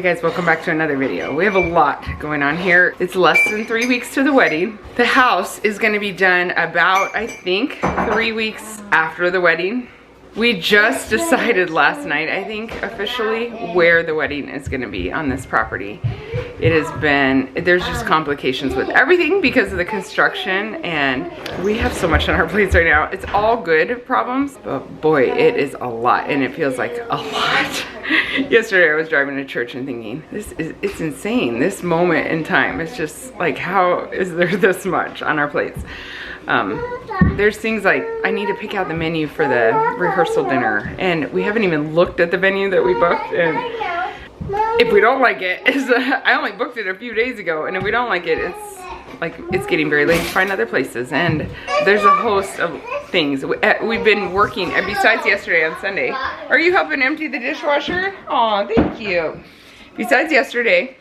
Hi guys, welcome back to another video. We have a lot going on here. It's less than 3 weeks to the wedding. The house is gonna be done about, I think, 3 weeks after the wedding. We just decided last night, I think, officially, where the wedding is gonna be on this property. It has been, there's just complications with everything because of the construction, and we have so much on our plates right now. It's all good problems, but boy, it is a lot, and it feels like a lot. Yesterday I was driving to church and thinking, it's insane, this moment in time. It's just like, how is there this much on our plates? There's things like, I need to pick out the menu for the rehearsal dinner, and we haven't even looked at the venue that we booked, and if we don't like it, I only booked it a few days ago, and if we don't like it, it's getting very late to find other places, and there's a host of things. We've been working, and besides yesterday on Sunday, are you helping empty the dishwasher? Aw, thank you. Besides yesterday,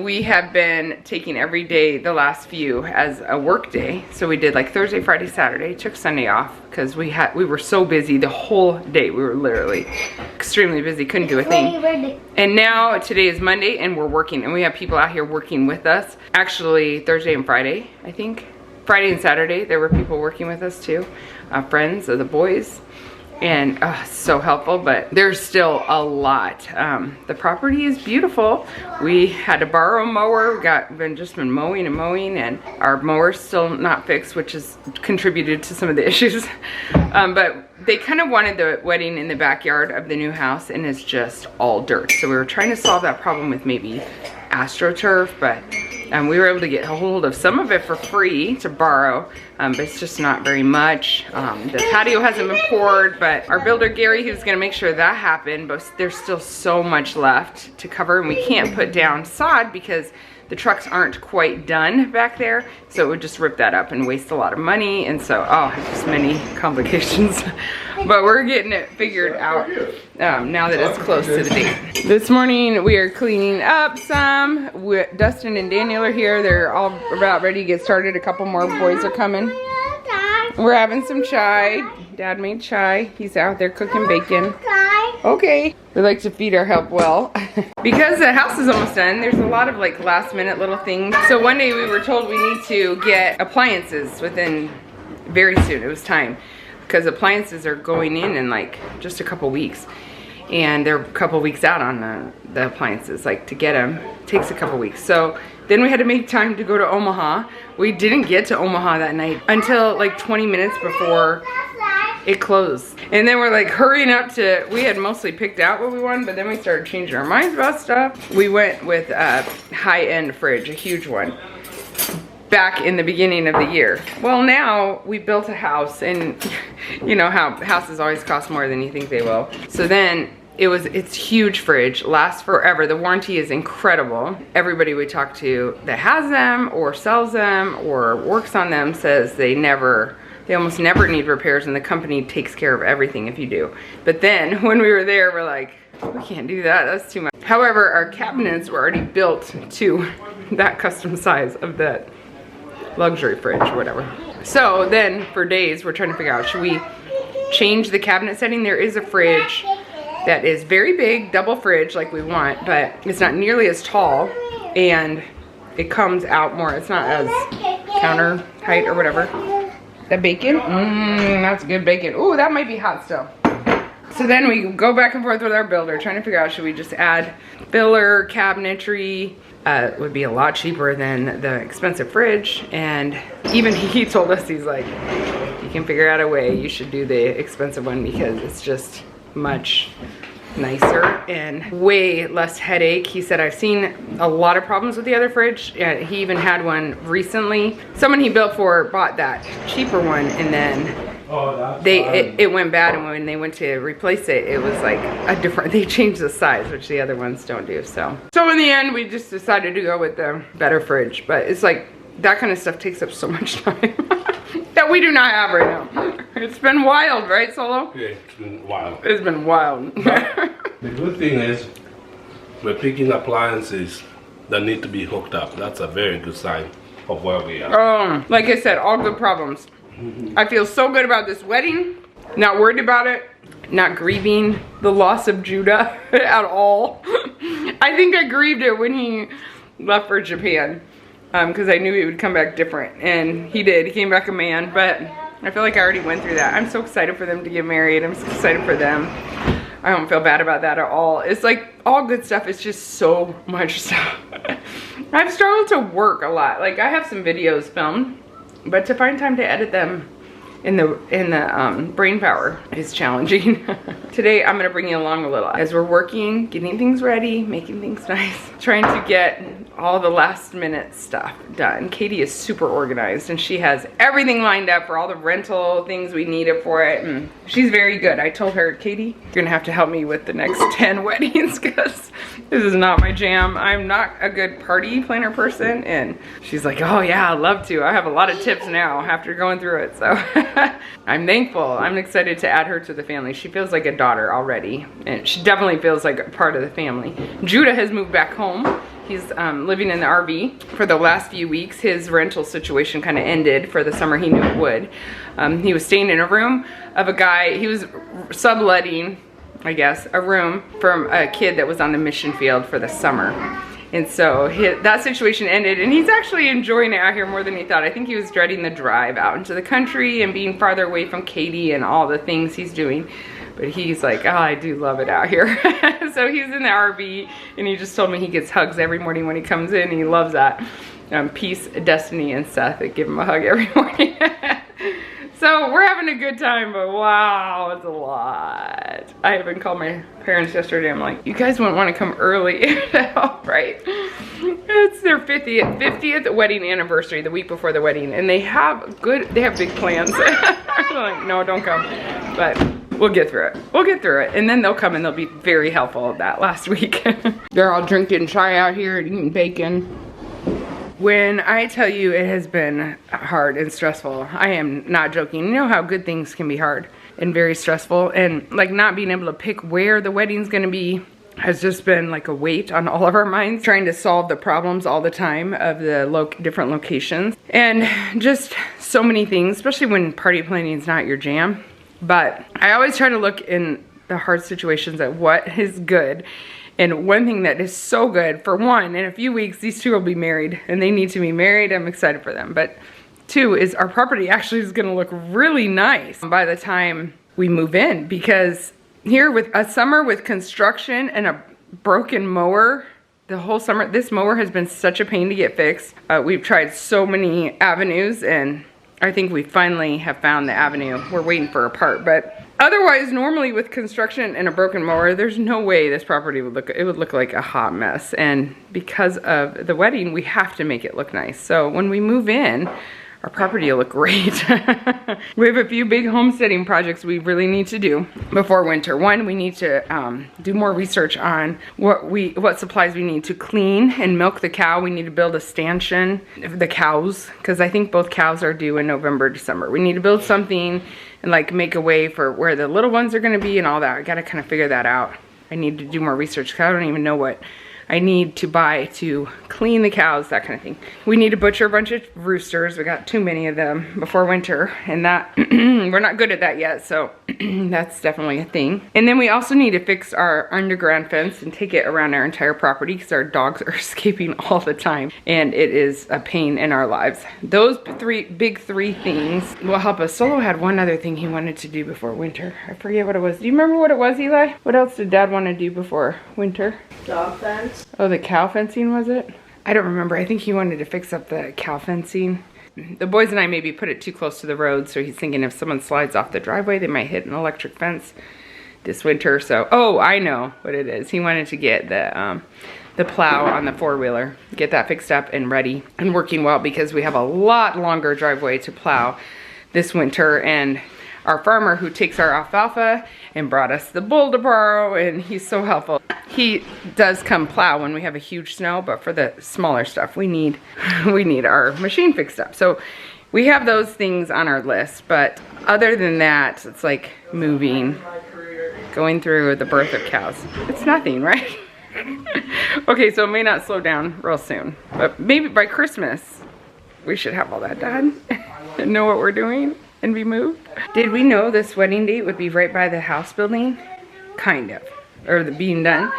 we have been taking every day the last few as a work day. So we did like Thursday, Friday, Saturday, took Sunday off because we were so busy the whole day. We were literally extremely busy, couldn't do a thing. And now today is Monday and we're working, and we have people out here working with us. Actually Thursday and Friday, I think. Friday and Saturday there were people working with us too, friends of the boys. And so helpful, but there's still a lot. The property is beautiful. We had to borrow a mower. We've just been mowing and mowing, and our mower's still not fixed, which has contributed to some of the issues. But they kind of wanted the wedding in the backyard of the new house, and it's just all dirt. So we were trying to solve that problem with maybe AstroTurf, but we were able to get a hold of some of it for free to borrow, but it's just not very much. The patio hasn't been poured, but our builder Gary, he was gonna make sure that happened, but there's still so much left to cover, and we can't put down sod because the trucks aren't quite done back there, so it would just rip that up and waste a lot of money, and so, just many complications. But we're getting it figured out now that it's close to the date. This morning we are cleaning up some. Dustin and Daniel are here. They're all about ready to get started. A couple more boys are coming. We're having some chai. Dad made chai. He's out there cooking bacon. Okay. We like to feed our help well. Because the house is almost done, there's a lot of like last minute little things. So one day we were told we need to get appliances within very soon. It was time. Because appliances are going in like just a couple weeks. And they're a couple weeks out on the appliances. Like to get them takes a couple weeks. So then we had to make time to go to Omaha. We didn't get to Omaha that night until like 20 minutes before it closed. And then we're like hurrying up to, we had mostly picked out what we wanted, but then we started changing our minds about stuff. We went with a high-end fridge, a huge one, back in the beginning of the year. Well, now we built a house, and you know how houses always cost more than you think they will. So then it's huge fridge, lasts forever. The warranty is incredible. Everybody we talk to that has them or sells them or works on them says they almost never need repairs, and the company takes care of everything if you do. But then when we were there, we're like, we can't do that, that's too much. However, our cabinets were already built to that custom size of that luxury fridge or whatever. So then for days we're trying to figure out, should we change the cabinet setting? There is a fridge that is very big, double fridge like we want, but it's not nearly as tall, and it comes out more. It's not as counter height or whatever. That bacon, that's good bacon. Ooh, that might be hot still. So then we go back and forth with our builder trying to figure out, should we just add filler cabinetry? It would be a lot cheaper than the expensive fridge, and even he told us, he's like, you can figure out a way, you should do the expensive one because it's just much nicer and way less headache. He said, I've seen a lot of problems with the other fridge. He even had one recently. Someone he built for bought that cheaper one, and then it went bad, and when they went to replace it, it was like a different, they changed the size, which the other ones don't do. So in the end, we just decided to go with the better fridge. But it's like, that kind of stuff takes up so much time that we do not have right now. It's been wild, right, Solo? Yeah, it's been wild. It's been wild. The good thing is, we're picking appliances that need to be hooked up. That's a very good sign of where we are. Like I said, all good problems. I feel so good about this wedding. Not worried about it. Not grieving the loss of Judah at all. I think I grieved it when he left for Japan. Because I knew he would come back different, and he did. He came back a man, but I feel like I already went through that. I'm so excited for them to get married. I'm so excited for them. I don't feel bad about that at all. It's like all good stuff. It's just so much stuff. I've struggled to work a lot. Like I have some videos filmed, but to find time to edit them in the brain power is challenging. Today I'm gonna bring you along a little as we're working, getting things ready, making things nice, trying to get all the last minute stuff done. Katie is super organized and she has everything lined up for all the rental things we needed for it, and she's very good. I told her, Katie, you're gonna have to help me with the next 10 weddings because this is not my jam. I'm not a good party planner person, and she's like, oh yeah, I'd love to. I have a lot of tips now after going through it, so I'm thankful. I'm excited to add her to the family. She feels like a daughter already, and she definitely feels like a part of the family. Judah has moved back home. He's living in the RV for the last few weeks. His rental situation kind of ended for the summer. He knew it would. He was staying in a room of a guy. He was subletting, I guess, a room from a kid that was on the mission field for the summer. And so that situation ended, and he's actually enjoying it out here more than he thought. I think he was dreading the drive out into the country and being farther away from Katie and all the things he's doing. But he's like, oh, I do love it out here. So he's in the RV, and he just told me he gets hugs every morning when he comes in. He loves that. Peace, Destiny, and Seth that give him a hug every morning. So we're having a good time, but wow, it's a lot. I even called my parents yesterday. I'm like, you guys wouldn't want to come early to help, right? It's their 50th wedding anniversary, the week before the wedding, and they have big plans. I'm like, no, don't come. But we'll get through it. We'll get through it. And then they'll come and they'll be very helpful that last week. They're all drinking chai out here and eating bacon. When I tell you it has been hard and stressful, I am not joking. You know how good things can be hard and very stressful, and like not being able to pick where the wedding's gonna be has just been like a weight on all of our minds, trying to solve the problems all the time of the different locations and just so many things, especially when party planning is not your jam. But I always try to look in the hard situations at what is good. And one thing that is so good, for one, in a few weeks, these two will be married, and they need to be married. I'm excited for them. But two is our property actually is gonna look really nice by the time we move in, because here with a summer with construction and a broken mower, the whole summer, this mower has been such a pain to get fixed. We've tried so many avenues, and I think we finally have found the avenue. We're waiting for a part, but otherwise, normally with construction and a broken mower, there's no way this property would look like a hot mess. And because of the wedding, we have to make it look nice. So when we move in, our property will look great. We have a few big homesteading projects we really need to do before winter. One, we need to do more research on what supplies we need to clean and milk the cow. We need to build a stanchion of the cows, because I think both cows are due in November, December. We need to build something and like make a way for where the little ones are gonna be and all that. I gotta kind of figure that out. I need to do more research because I don't even know what I need to buy to clean the cows, that kind of thing. We need to butcher a bunch of roosters. We got too many of them before winter, and that we're not good at that yet, so that's definitely a thing. And then we also need to fix our underground fence and take it around our entire property because our dogs are escaping all the time, and it is a pain in our lives. Those big three things will help us. Solo had one other thing he wanted to do before winter. I forget what it was. Do you remember what it was, Eli? What else did Dad want to do before winter? Dog fence. Oh, the cow fencing, was it? I don't remember. I think he wanted to fix up the cow fencing. The boys and I maybe put it too close to the road, so he's thinking if someone slides off the driveway, they might hit an electric fence this winter. So, oh, I know what it is. He wanted to get the plow on the four-wheeler, get that fixed up and ready and working well, because we have a lot longer driveway to plow this winter, and our farmer who takes our alfalfa and brought us the bull to borrow, and he's so helpful. He does come plow when we have a huge snow, but for the smaller stuff, we need our machine fixed up. So we have those things on our list, but other than that, it's like moving, going through the birth of cows. It's nothing, right? Okay, so it may not slow down real soon, but maybe by Christmas, we should have all that done and know what we're doing and be moved. Did we know this wedding date would be right by the house building? Kind of, or the being done.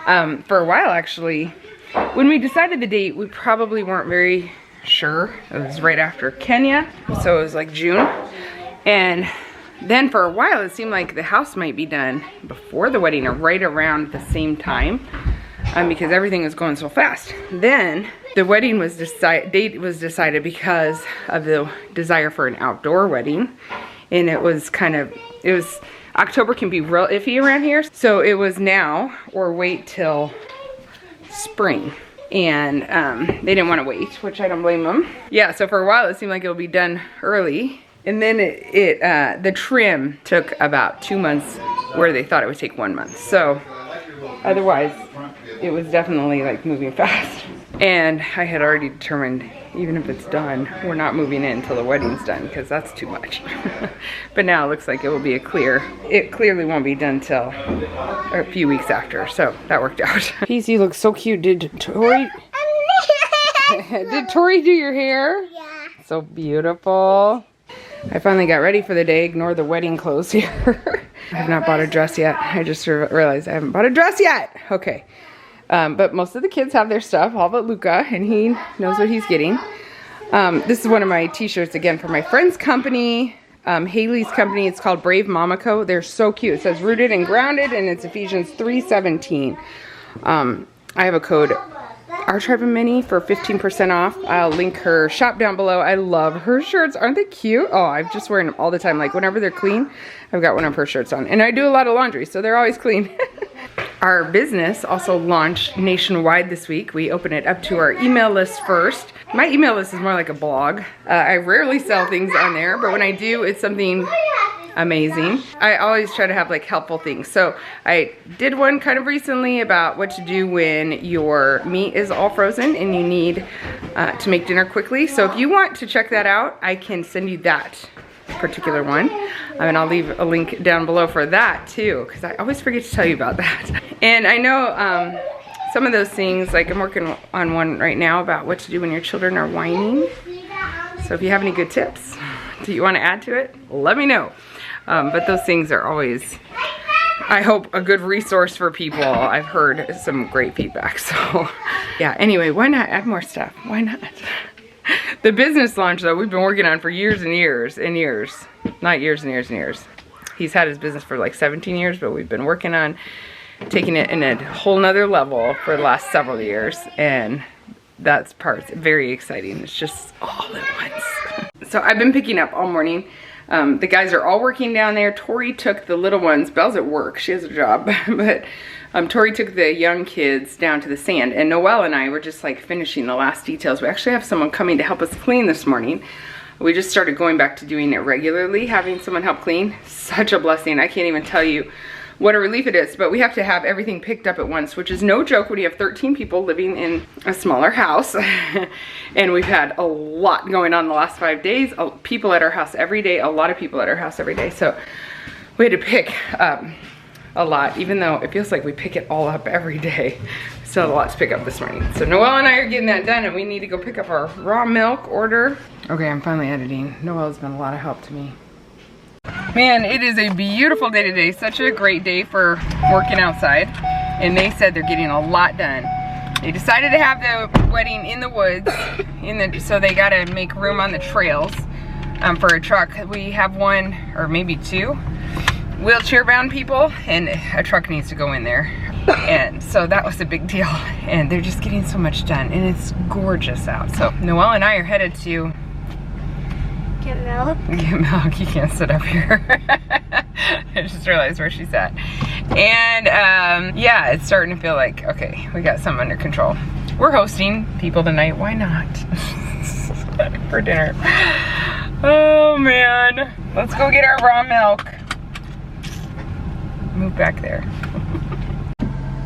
for a while actually. When we decided the date, we probably weren't very sure. It was right after Kenya, so it was like June. And then for a while, it seemed like the house might be done before the wedding or right around the same time, because everything was going so fast. Then the wedding was date was decided because of the desire for an outdoor wedding, and it was October can be real iffy around here, so it was now or wait till spring. And they didn't want to wait, which I don't blame them. Yeah, so for a while it seemed like it would be done early, and then the trim took about 2 months where they thought it would take 1 month. So otherwise it was definitely like moving fast. And I had already determined, even if it's done, we're not moving in until the wedding's done, because that's too much. But now it looks like it will be it clearly won't be done till a few weeks after, so that worked out. Peasy looks so cute. Did Tori do your hair? Yeah. So beautiful. I finally got ready for the day. Ignore the wedding clothes here. I have not bought a dress yet. I just realized I haven't bought a dress yet. Okay. But most of the kids have their stuff, all but Luka, and he knows what he's getting. This is one of my t-shirts, again, from my friend's company, Haley's company. It's called Brave Mama Co. They're so cute. It says rooted and grounded, and it's Ephesians 3:17. I have a code ourtribeofmany for 15% off. I'll link her shop down below. I love her shirts. Aren't they cute? Oh, I'm just wearing them all the time. Like whenever they're clean, I've got one of her shirts on. And I do a lot of laundry, so they're always clean. Our business also launched nationwide this week. We open it up to our email list first. My email list is more like a blog. I rarely sell things on there, but when I do, it's something amazing. I always try to have like helpful things. So I did one kind of recently about what to do when your meat is all frozen and you need to make dinner quickly. So if you want to check that out, I can send you that particular one. And I'll leave a link down below for that too, because I always forget to tell you about that. And I know some of those things, like I'm working on one right now about what to do when your children are whining. So if you have any good tips that you want to add to it, let me know. But those things are always, I hope, a good resource for people. I've heard some great feedback. So yeah, anyway, why not add more stuff? Why not? The business launch, though, we've been working on for years and years and years. Not years and years and years. He's had his business for like 17 years, but we've been working on taking it in a whole nother level for the last several years. And that's part's very exciting. It's just all at once. So I've been picking up all morning. The guys are all working down there. Tori took the little ones. Belle's at work. She has a job. But Tori took the young kids down to the sand. And Noelle and I were just like finishing the last details. We actually have someone coming to help us clean this morning. We just started going back to doing it regularly, having someone help clean. Such a blessing. I can't even tell you what a relief it is. But we have to have everything picked up at once, which is no joke when you have 13 people living in a smaller house. And we've had a lot going on the last 5 days. People at our house every day. A lot of people at our house every day. So we had to pick a lot, even though it feels like we pick it all up every day. Still have a lot to pick up this morning. So Noelle and I are getting that done, and we need to go pick up our raw milk order. Okay, I'm finally editing. Noelle's been a lot of help to me. Man, it is a beautiful day today. Such a great day for working outside. And they said they're getting a lot done. They decided to have the wedding in the woods, so they gotta make room on the trails for a truck. We have one, or maybe two, wheelchair-bound people, and a truck needs to go in there. And so that was a big deal. And they're just getting so much done, and it's gorgeous out. So Noelle and I are headed to Get milk. Get milk. You can't sit up here. I just realized where she's at. And yeah, it's starting to feel like, okay, we got something under control. We're hosting people tonight. Why not? For dinner. Oh man. Let's go get our raw milk. Move back there.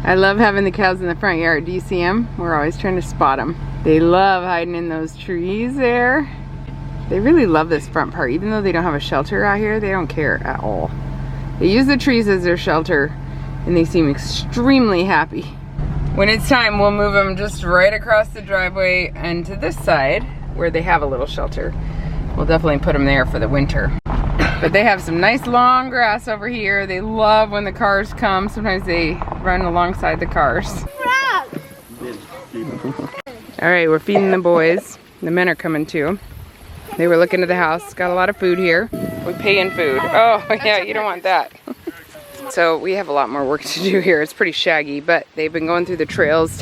I love having the cows in the front yard. Do you see them? We're always trying to spot them. They love hiding in those trees there. They really love this front part. Even though they don't have a shelter out here, they don't care at all. They use the trees as their shelter, and they seem extremely happy. When it's time, we'll move them just right across the driveway and to this side where they have a little shelter. We'll definitely put them there for the winter. But they have some nice long grass over here. They love when the cars come. Sometimes they run alongside the cars. All right, we're feeding the boys. The men are coming too. They were looking at the house. Got a lot of food here. We pay in food. Oh yeah, you don't want that. So we have a lot more work to do here. It's pretty shaggy, but they've been going through the trails,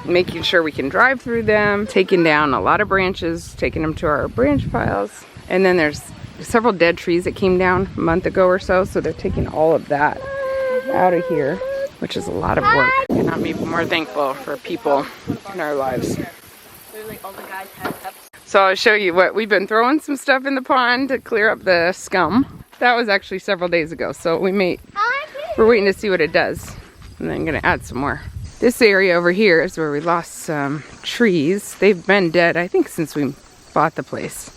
making sure we can drive through them, taking down a lot of branches, taking them to our branch piles. And then there's several dead trees that came down a month ago or so, so they're taking all of that out of here, which is a lot of work. Cannot be more thankful for people in our lives. So I'll show you what we've been throwing some stuff in the pond to clear up the scum. That was actually several days ago, so we're waiting to see what it does. And then I'm gonna add some more. This area over here is where we lost some trees. They've been dead, I think, since we bought the place.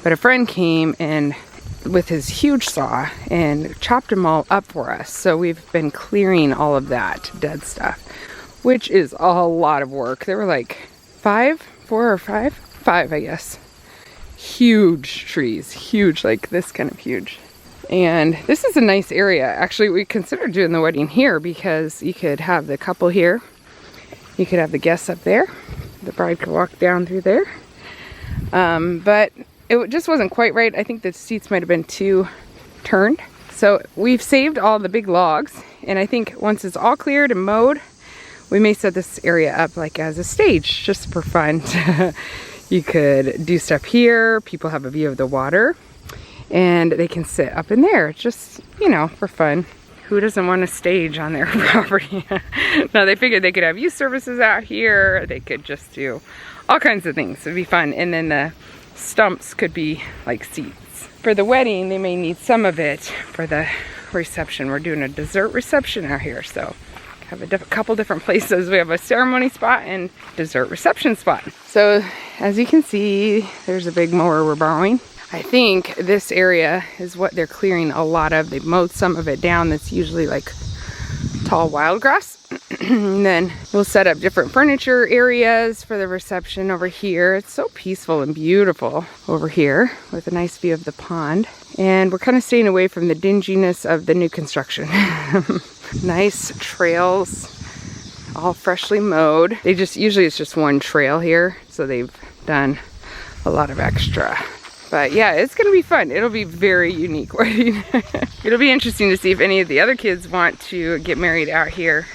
But a friend came and with his huge saw and chopped them all up for us. So we've been clearing all of that dead stuff, which is a lot of work. There were like 5 I guess. Huge trees, huge, like this kind of huge. And this is a nice area. Actually, we considered doing the wedding here because you could have the couple here. You could have the guests up there. The bride could walk down through there. But it just wasn't quite right. I think the seats might have been too turned. So we've saved all the big logs. And I think once it's all cleared and mowed, we may set this area up like as a stage, just for fun. You could do stuff here. People have a view of the water. And they can sit up in there, just, you know, for fun. Who doesn't want a stage on their property? No, they figured they could have youth services out here. They could just do all kinds of things. It'd be fun. And then the stumps could be like seats. For the wedding, they may need some of it for the reception. We're doing a dessert reception out here, so have a couple different places. We have a ceremony spot and dessert reception spot. So as you can see, there's a big mower we're borrowing. I think this area is what they're clearing a lot of. They've mowed some of it down. That's usually like tall wild grass. And then we'll set up different furniture areas for the reception over here. It's so peaceful and beautiful over here with a nice view of the pond. And we're kind of staying away from the dinginess of the new construction. Nice trails, all freshly mowed. Usually it's just one trail here, so they've done a lot of extra. But yeah, it's gonna be fun. It'll be very unique wedding. It'll be interesting to see if any of the other kids want to get married out here.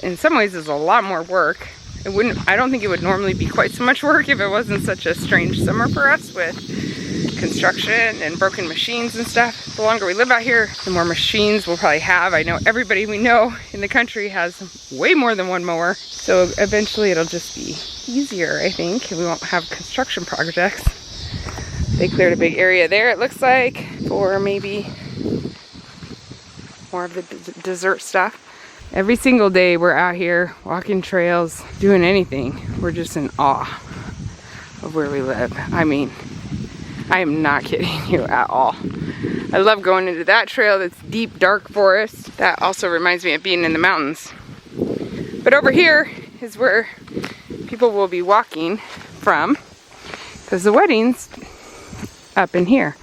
In some ways, it's a lot more work. I don't think it would normally be quite so much work if it wasn't such a strange summer for us with construction and broken machines and stuff. The longer we live out here, the more machines we'll probably have. I know everybody we know in the country has way more than one mower. So eventually it'll just be easier, I think. We won't have construction projects. They cleared a big area there, it looks like, for maybe more of the dessert stuff. Every single day we're out here walking trails, doing anything. We're just in awe of where we live. I mean, I am not kidding you at all. I love going into that trail that's deep, dark forest. That also reminds me of being in the mountains. But over here is where people will be walking from, because the wedding's up in here.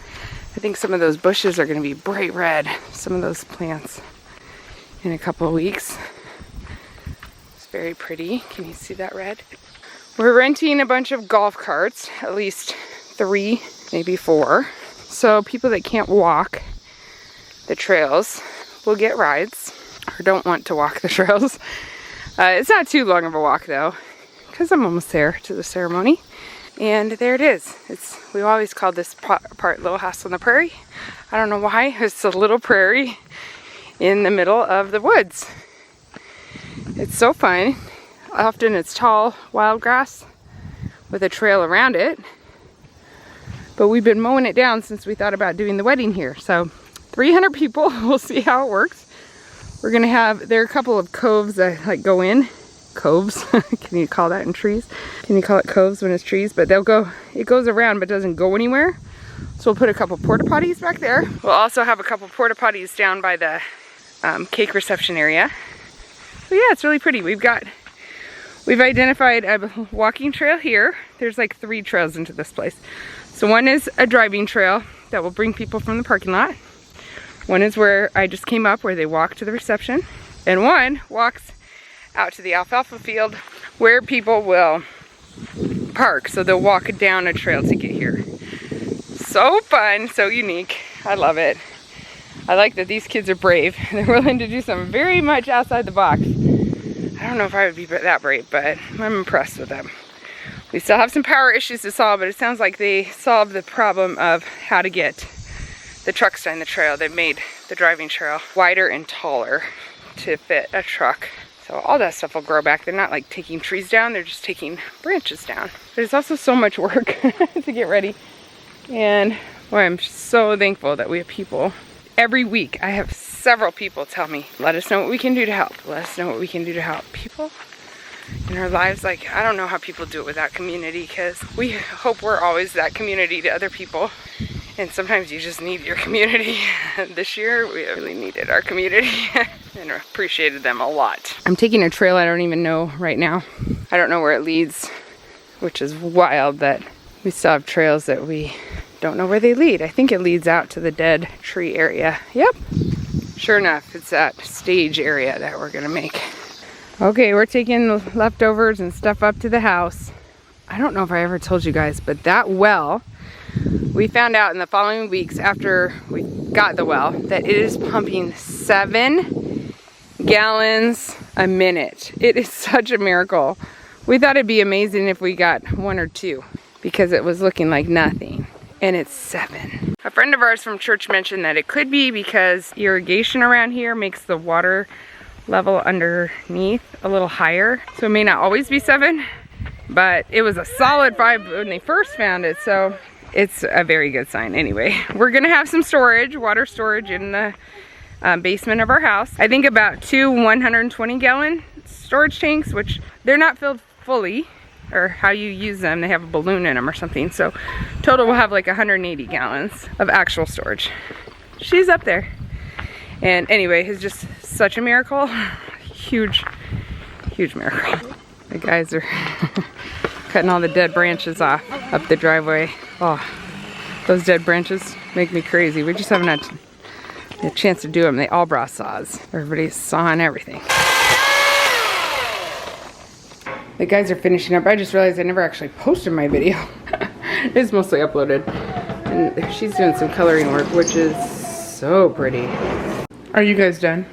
I think some of those bushes are going to be bright red, some of those plants, in a couple of weeks. It's very pretty. Can you see that red? We're renting a bunch of golf carts, at least 3, maybe 4. So people that can't walk the trails will get rides, or don't want to walk the trails. It's not too long of a walk though, because I'm almost there to the ceremony. And there it is. We always call this part Little House on the Prairie. I don't know why. It's a little prairie in the middle of the woods. It's so fun. Often it's tall wild grass with a trail around it. But we've been mowing it down since we thought about doing the wedding here. So 300 people, we'll see how it works. We're gonna there are a couple of coves that like go in. Coves, can you call that in trees? Can you call it coves when it's trees? But it goes around but doesn't go anywhere. So we'll put a couple porta potties back there. We'll also have a couple porta potties down by the cake reception area. But yeah, it's really pretty. We've identified a walking trail here. There's like 3 trails into this place. So one is a driving trail that will bring people from the parking lot. One is where I just came up, where they walk to the reception. And one walks out to the alfalfa field where people will park. So they'll walk down a trail to get here. So fun, so unique. I love it. I like that these kids are brave. They're willing to do something very much outside the box. I don't know if I would be that brave, but I'm impressed with them. We still have some power issues to solve, but it sounds like they solved the problem of how to get the trucks down the trail. They made the driving trail wider and taller to fit a truck. So all that stuff will grow back. They're not like taking trees down, they're just taking branches down. But it's also so much work to get ready. And boy, I'm so thankful that we have people. Every week I have several people tell me, let us know what we can do to help. Let us know what we can do to help. People in our lives, like, I don't know how people do it without community, because we hope we're always that community to other people. And sometimes you just need your community. This year, we really needed our community and appreciated them a lot. I'm taking a trail I don't even know right now. I don't know where it leads, which is wild that we still have trails that we don't know where they lead. I think it leads out to the dead tree area. Yep. Sure enough, it's that stage area that we're gonna make. Okay, we're taking the leftovers and stuff up to the house. I don't know if I ever told you guys, but that well, we found out in the following weeks after we got the well that it is pumping 7 gallons a minute. It is such a miracle. We thought it'd be amazing if we got 1 or 2 because it was looking like nothing. And it's 7. A friend of ours from church mentioned that it could be because irrigation around here makes the water level underneath a little higher. So it may not always be 7, but it was a solid 5 when they first found it. So it's a very good sign. Anyway, we're gonna have some storage, water storage in the basement of our house. I think about 2 120-gallon storage tanks, which they're not filled fully, or how you use them, they have a balloon in them or something. So total we'll have like 180 gallons of actual storage. She's up there. And anyway, it's just such a miracle. Huge, huge miracle. The guys are cutting all the dead branches off up the driveway. Oh, those dead branches make me crazy. We just haven't had a chance to do them. They all brought saws. Everybody's sawing everything. The guys are finishing up. I just realized I never actually posted my video. It's mostly uploaded. And she's doing some coloring work, which is so pretty. Are you guys done?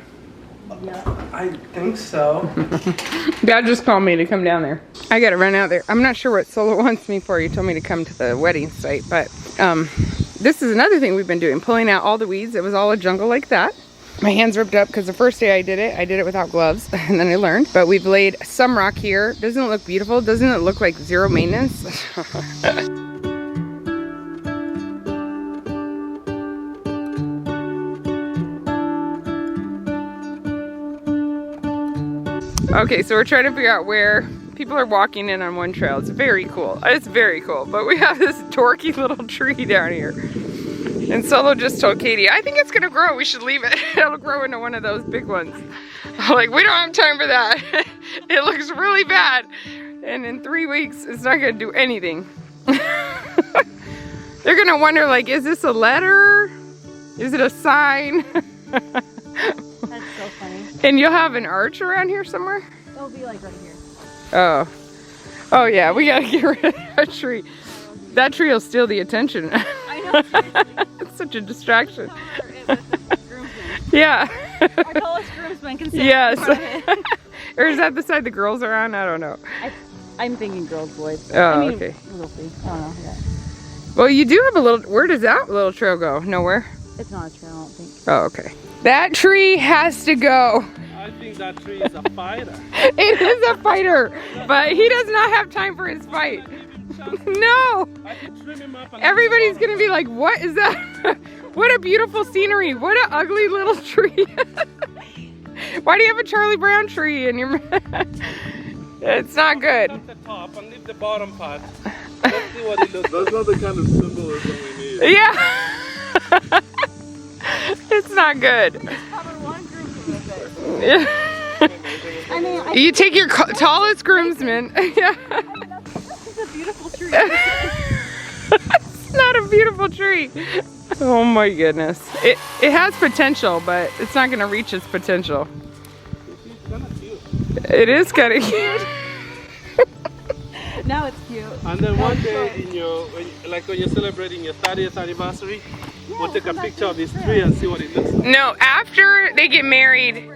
Yeah, I think so. Dad just called me to come down there. I gotta run out there. I'm not sure what Solo wants me for. He told me to come to the wedding site, but this is another thing we've been doing, pulling out all the weeds. It was all a jungle like that. My hands ripped up because the first day I did it without gloves, and then I learned. But we've laid some rock here. Doesn't it look beautiful? Doesn't it look like zero maintenance? Okay, so we're trying to figure out where people are walking in on one trail. It's very cool. It's very cool. But we have this dorky little tree down here. And Solo just told Katie, I think it's gonna grow, we should leave it. It'll grow into one of those big ones. I'm like, we don't have time for that. It looks really bad. And in 3 weeks, it's not gonna do anything. They're gonna wonder, like, is this a letter? Is it a sign? That's so funny. And you'll have an arch around here somewhere? It'll be like right here. Oh. Oh yeah, we gotta get rid of that tree. That tree will steal the attention. I know. It's such a distraction. Groomsmen. Yeah. Our tallest groomsman can sit Yes. in front of it. Or is that the side the girls are on? I don't know. I'm thinking girls, boys. Oh, I mean, okay. We'll see. I don't know. Yeah. Well, you do have a little, where does that little trail go? Nowhere? It's not a trail, I don't think. Oh, okay. That tree has to go. I think that tree is a fighter. It is a fighter, but he does not have time for his fight. No. I can trim him up and Everybody's gonna be like, what is that? What a beautiful scenery. What an ugly little tree. Why do you have a Charlie Brown tree in your... It's not good. Cut the top and leave the bottom part. Let's see what it looks like. That's not the kind of symbolism we need. Yeah. It's not good. Cover one groomsman with Yeah. it. I mean, You take your tallest groomsman. Yeah. It's a beautiful tree. It's not a beautiful tree. Oh my goodness. It has potential, but it's not gonna reach its potential. It is kind of cute. Now it's cute. And then one day, when you're celebrating your 30th anniversary, we'll take a picture of this tree and see what it looks like. No, after they get married,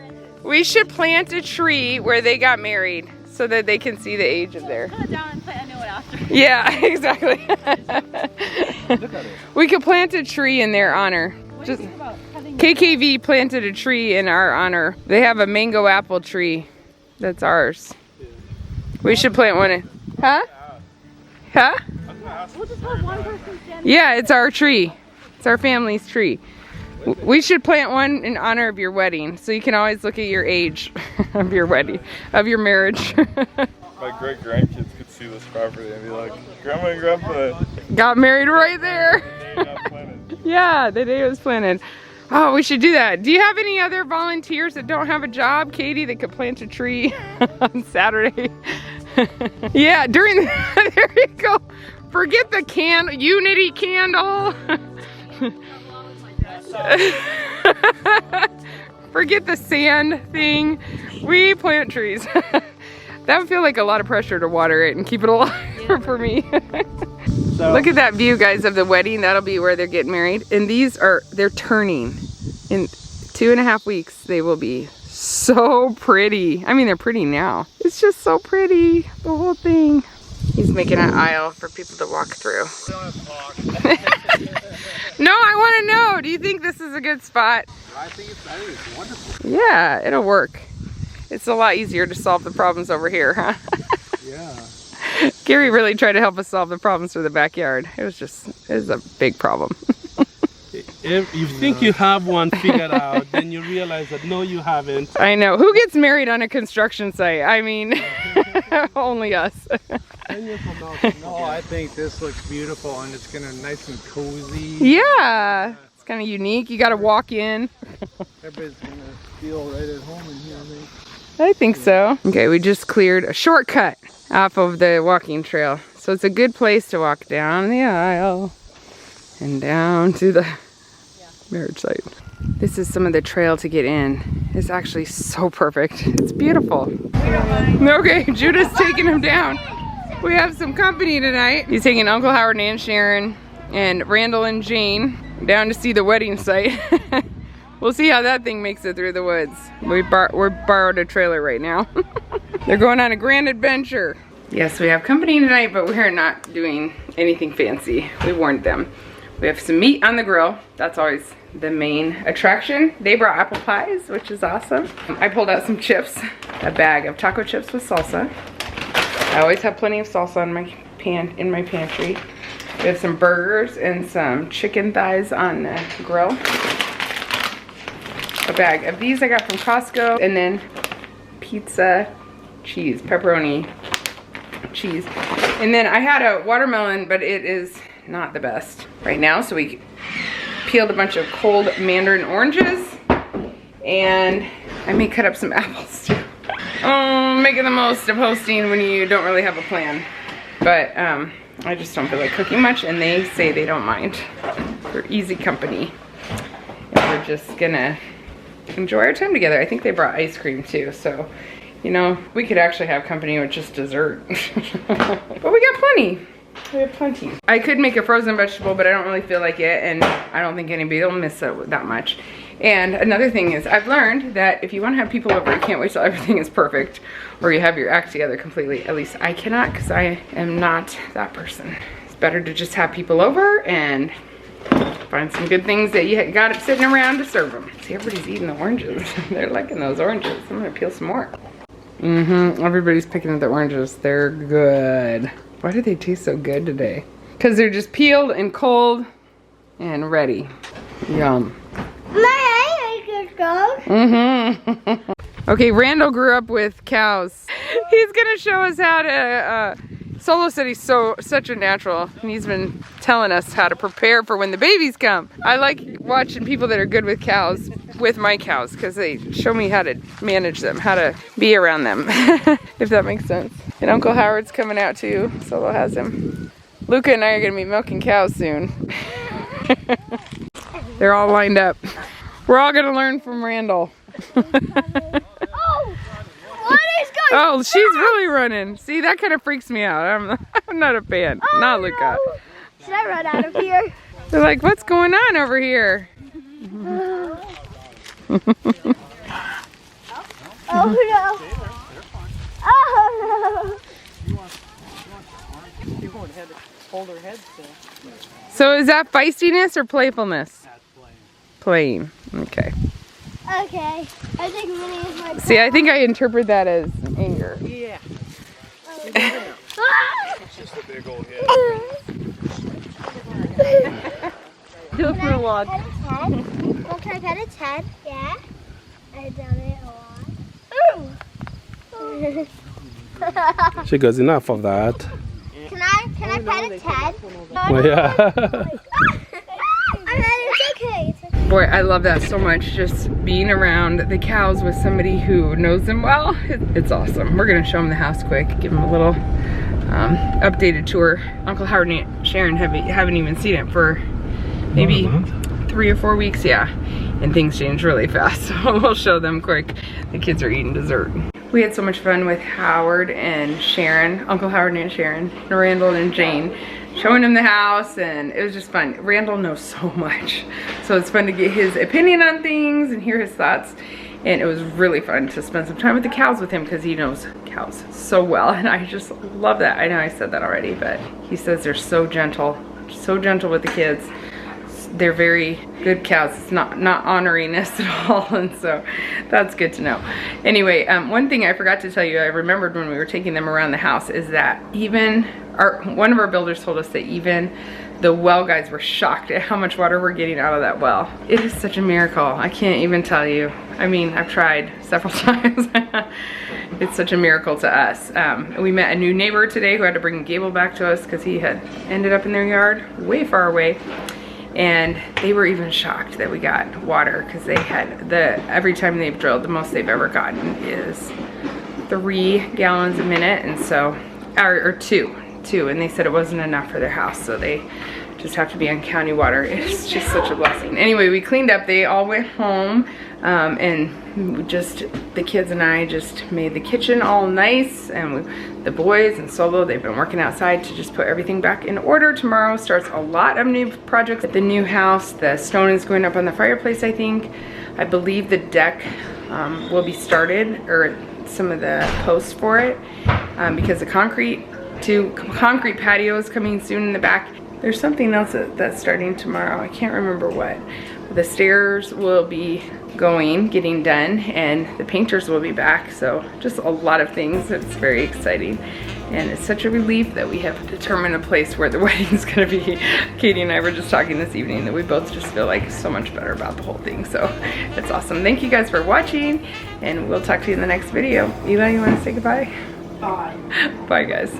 we should plant a tree where they got married so that they can see the age of their. Cut it down and plant a new one after. Yeah, exactly. We could plant a tree in their honor. What do you think about cutting KKV planted a tree in our honor. They have a mango apple tree. That's ours. We should plant one in. Huh? Huh? We'll just have one person standing. Yeah, it's our tree. It's our family's tree. We should plant one in honor of your wedding, so you can always look at your age of your wedding, of your marriage. My great grandkids could see this property and be like, Grandma and Grandpa. Got married right there. They got planted. Yeah, the day it was planted. Oh, we should do that. Do you have any other volunteers that don't have a job, Katie, that could plant a tree on Saturday? Yeah, during the, there you go. Forget the unity candle. Forget the sand thing. We plant trees. That would feel like a lot of pressure to water it and keep it alive for me. So, Look at that view, guys, of the wedding. That'll be where they're getting married. And they're turning. In 2.5 weeks, they will be so pretty. I mean, they're pretty now. It's just so pretty, the whole thing. He's making an aisle for people to walk through. No, I want to know. Do you think this is a good spot? I think it's wonderful. Yeah, it'll work. It's a lot easier to solve the problems over here, huh? Yeah. Gary really tried to help us solve the problems for the backyard. It was a big problem. If you think you have one figured out, then you realize that no, you haven't. I know. Who gets married on a construction site? I mean, only us. 10 years from now, no, I think this looks beautiful and it's gonna nice and cozy. Yeah, it's kind of unique. You got to walk in. Everybody's gonna feel right at home in here, I think so. Okay, we just cleared a shortcut off of the walking trail. So it's a good place to walk down the aisle and down to the marriage site. This is some of the trail to get in. It's actually so perfect. It's beautiful. Okay, Judah's taking him down. We have some company tonight. He's taking Uncle Howard and Aunt Sharon and Randall and Jane down to see the wedding site. We'll see how that thing makes it through the woods. We're borrowed a trailer right now. They're going on a grand adventure. Yes, we have company tonight, but we're not doing anything fancy. We warned them. We have some meat on the grill. That's always the main attraction. They brought apple pies, which is awesome. I pulled out some chips, a bag of taco chips with salsa. I always have plenty of salsa in my pantry. We have some burgers and some chicken thighs on the grill. A bag of these I got from Costco, and then pizza cheese, pepperoni cheese. And then I had a watermelon, but it is not the best right now, so we peeled a bunch of cold mandarin oranges, and I may cut up some apples too. Oh, making the most of hosting when you don't really have a plan. But I just don't feel like cooking much, and they say they don't mind. We're easy company, and we're just gonna enjoy our time together. I think they brought ice cream too, so you know, we could actually have company with just dessert. But we got plenty. We have plenty. I could make a frozen vegetable, but I don't really feel like it, and I don't think anybody will miss it that much. And another thing is, I've learned that if you want to have people over, you can't wait till everything is perfect, or you have your act together completely. At least I cannot, because I am not that person. It's better to just have people over and find some good things that you got it sitting around to serve them. See, everybody's eating the oranges. They're liking those oranges. I'm gonna peel some more. Everybody's picking up the oranges. They're good. Why do they taste so good today? Because they're just peeled and cold and ready. Yum. Okay, Randall grew up with cows. He's gonna show us how to, Solo said he's such a natural, and he's been telling us how to prepare for when the babies come. I like watching people that are good with cows, with my cows, because they show me how to manage them, how to be around them, if that makes sense. And Uncle Howard's coming out too. Solo has him. Luka and I are gonna be milking cows soon. They're all lined up. We're all gonna learn from Randall. Oh! What is going Oh, she's really running. See, that kind of freaks me out. I'm not a fan. Oh, Not Luka. no. Should I run out of here? They're like, what's going on over here? Oh no. Oh no. So is that feistiness or playfulness? That's playing. Playing. Okay. Okay. I think Minnie is my See, I think I interpret that as anger. Yeah. It's just a big old head. Can I pet its head? Yeah. I've done it a lot. She goes, enough of that. Can I pet its head? Well, yeah. It's okay. Boy, I love that so much. Just being around the cows with somebody who knows them well, it's awesome. We're gonna show them the house quick, give them a little updated tour. Uncle Howard and Sharon haven't even seen it for maybe 3 or 4 weeks, yeah. And things change really fast, so we'll show them quick. The kids are eating dessert. We had so much fun with Howard and Sharon, Uncle Howard and Sharon, Randall and Jane, showing him the house, and it was just fun. Randall knows so much, so it's fun to get his opinion on things and hear his thoughts. And it was really fun to spend some time with the cows with him because he knows cows so well, and I just love that. I know I said that already, but he says they're so gentle with the kids. They're very good cows. It's not honoring us at all, and so that's good to know. Anyway, one thing I forgot to tell you, I remembered when we were taking them around the house, is that even one of our builders told us that even the well guys were shocked at how much water we're getting out of that well. It is such a miracle. I can't even tell you. I mean, I've tried several times. It's such a miracle to us. We met a new neighbor today who had to bring a gable back to us because he had ended up in their yard way far away. And they were even shocked that we got water because they had every time they've drilled, the most they've ever gotten is 3 gallons a minute, and so, or two, and they said it wasn't enough for their house, so they just have to be on county water. It's just such a blessing. Anyway, we cleaned up. They all went home, and the kids and I just made the kitchen all nice, and the boys and Solo, they've been working outside to just put everything back in order. Tomorrow starts a lot of new projects at the new house. The stone is going up on the fireplace, I think. I believe the deck will be started, or some of the posts for it, because the concrete patio is coming soon in the back. There's something else that's starting tomorrow. I can't remember what. The stairs will be getting done, and the painters will be back. So just a lot of things. It's very exciting. And it's such a relief that we have determined a place where the wedding's gonna be. Katie and I were just talking this evening that we both just feel like so much better about the whole thing. So it's awesome. Thank you guys for watching, and we'll talk to you in the next video. Eli, you wanna say goodbye? Bye. Bye, guys.